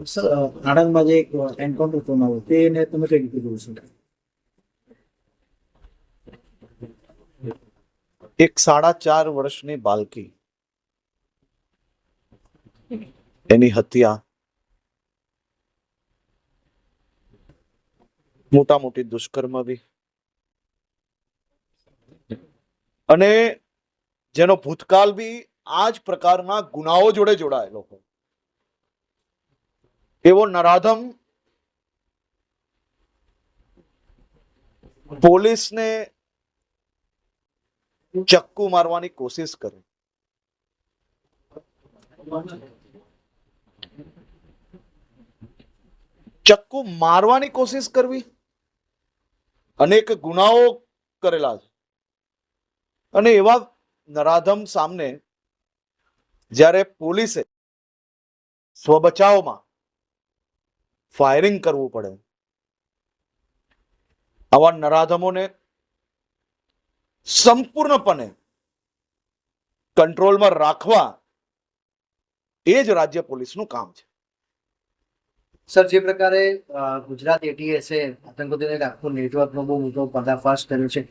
Sir આણંદમાં જે એક એન્કાઉન્ટર થયું આવ્યું તેને તમે કઈ રીતે જોવો છો? એક 4.5 વર્ષની બાળકી એની હત્યા મોટા મોટી દુષ્કર્મ બી અને જેનો ભૂતકાળ બી આ જ પ્રકારના ગુનાઓ જોડે જોડાયેલો હોય એવો નરાધમ પોલીસને ચક્કુ મારવાની કોશિશ કરે. ચક્કુ મારવાની કોશિશ કરવી, અનેક ગુનાઓ કરેલા છે અને એવા નરાધમ સામે જ્યારે પોલીસે સ્વબચાવમાં ફાયરિંગ કરવું પડે, આવા નરાધમોને સંપૂર્ણપણે કંટ્રોલમાં રાખવા એ જ રાજ્ય પોલીસનું કામ છે. સર, જે પ્રકારે ગુજરાત એટીએસે આતંકવાદીઓને આખું નેટવર્કનો બહુ મોટો પર્દાફાશ કર્યો છે,